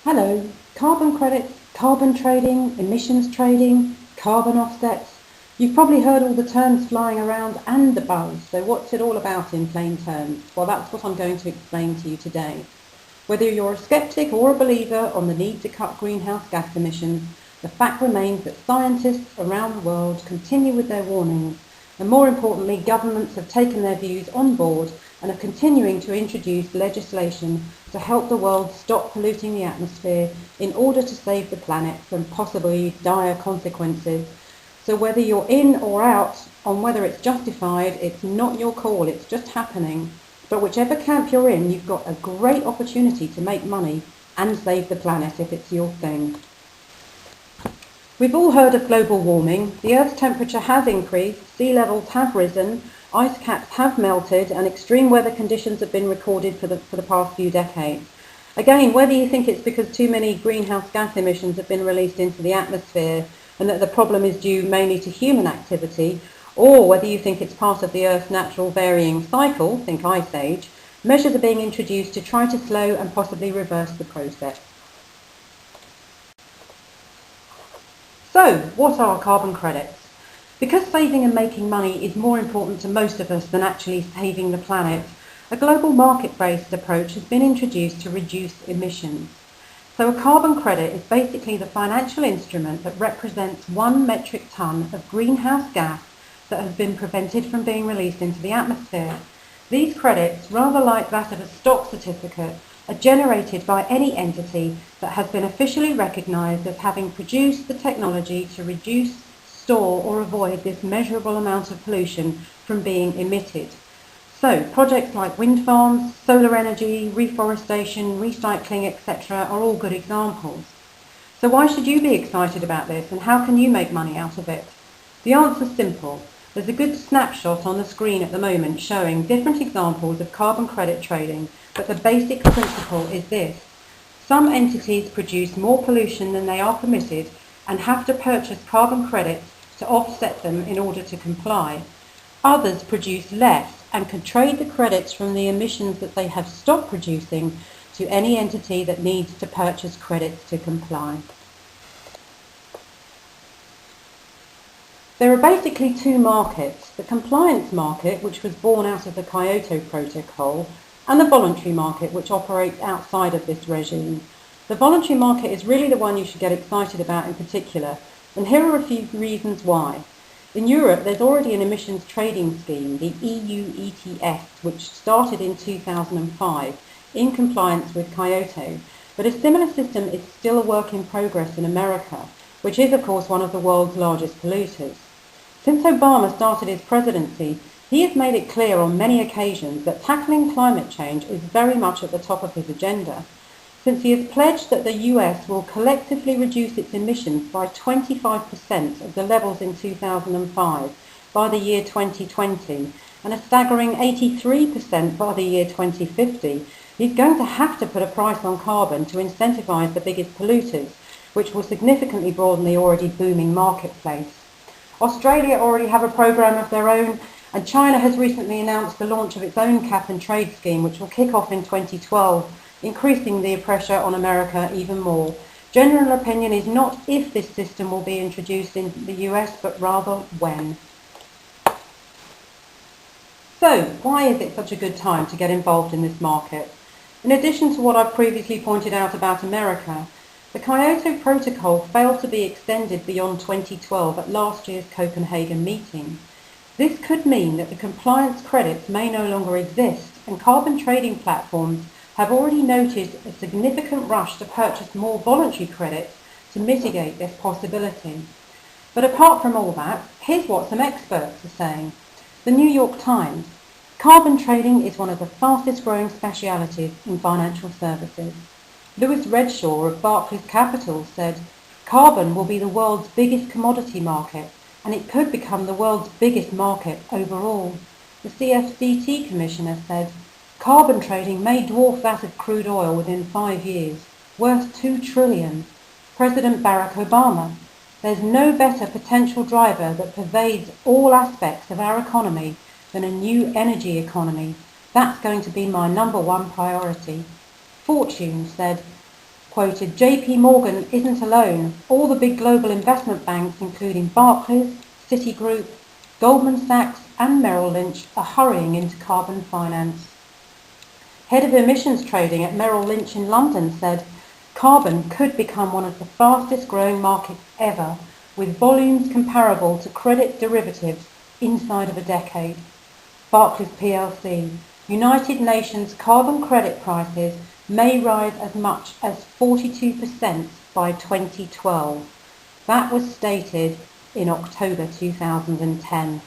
Hello, carbon credits, carbon trading, emissions trading, carbon offsets. You've probably heard all the terms flying around and the buzz, so what's it all about in plain terms? Well, that's what I'm going to explain to you today. Whether you're a skeptic or a believer on the need to cut greenhouse gas emissions, the fact remains that scientists around the world continue with their warnings, and more importantly, governments have taken their views on board and are continuing to introduce legislation to help the world stop polluting the atmosphere in order to save the planet from possibly dire consequences. So whether you're in or out on whether it's justified, it's not your call, it's just happening. But whichever camp you're in, you've got a great opportunity to make money and save the planet if it's your thing. We've all heard of global warming. The Earth's temperature has increased, sea levels have risen, ice caps have melted, and extreme weather conditions have been recorded for the past few decades. Again, whether you think it's because too many greenhouse gas emissions have been released into the atmosphere and that the problem is due mainly to human activity, or whether you think it's part of the Earth's natural varying cycle, think Ice Age, measures are being introduced to try to slow and possibly reverse the process. So, what are carbon credits? Because saving and making money is more important to most of us than actually saving the planet, a global market-based approach has been introduced to reduce emissions. So a carbon credit is basically the financial instrument that represents 1 metric tonne of greenhouse gas that has been prevented from being released into the atmosphere. These credits, rather like that of a stock certificate, are generated by any entity that has been officially recognised as having produced the technology to reduce, store or avoid this measurable amount of pollution from being emitted. So projects like wind farms, solar energy, reforestation, recycling, etc. are all good examples. So why should you be excited about this and how can you make money out of it? The answer's simple. There's a good snapshot on the screen at the moment showing different examples of carbon credit trading, but the basic principle is this. Some entities produce more pollution than they are permitted and have to purchase carbon credits to offset them in order to comply. Others produce less and can trade the credits from the emissions that they have stopped producing to any entity that needs to purchase credits to comply. There are basically two markets, the compliance market, which was born out of the Kyoto Protocol, and the voluntary market, which operates outside of this regime. The voluntary market is really the one you should get excited about in particular, and here are a few reasons why. In Europe, there's already an emissions trading scheme, the EU ETS, which started in 2005 in compliance with Kyoto, but a similar system is still a work in progress in America, which is of course one of the world's largest polluters. Since Obama started his presidency, he has made it clear on many occasions that tackling climate change is very much at the top of his agenda, since he has pledged that the US will collectively reduce its emissions by 25% of the levels in 2005 by the year 2020 and a staggering 83% by the year 2050. He's going to have to put a price on carbon to incentivise the biggest polluters, which will significantly broaden the already booming marketplace. Australia already have a programme of their own, and China has recently announced the launch of its own cap and trade scheme, which will kick off in 2012, increasing the pressure on America even more. General opinion is not if this system will be introduced in the US, but rather when. So, why is it such a good time to get involved in this market? In addition to what I've previously pointed out about America, the Kyoto Protocol failed to be extended beyond 2012 at last year's Copenhagen meeting. This could mean that the compliance credits may no longer exist, and carbon trading platforms have already noted a significant rush to purchase more voluntary credits to mitigate this possibility. But apart from all that, here's what some experts are saying. The New York Times. Carbon trading is one of the fastest growing specialities in financial services. Lewis Redshaw of Barclays Capital said, carbon will be the world's biggest commodity market and it could become the world's biggest market overall. The CFTC Commissioner said, carbon trading may dwarf that of crude oil within 5 years, worth $2 trillion. President Barack Obama, there's no better potential driver that pervades all aspects of our economy than a new energy economy. That's going to be my #1 priority. Fortune said, quoted, "JP Morgan isn't alone. All the big global investment banks, including Barclays, Citigroup, Goldman Sachs and Merrill Lynch, are hurrying into carbon finance." Head of emissions trading at Merrill Lynch in London said, "Carbon could become one of the fastest growing markets ever, with volumes comparable to credit derivatives inside of a decade." Barclays PLC, "United Nations carbon credit prices may rise as much as 42% by 2012. That was stated in October 2010.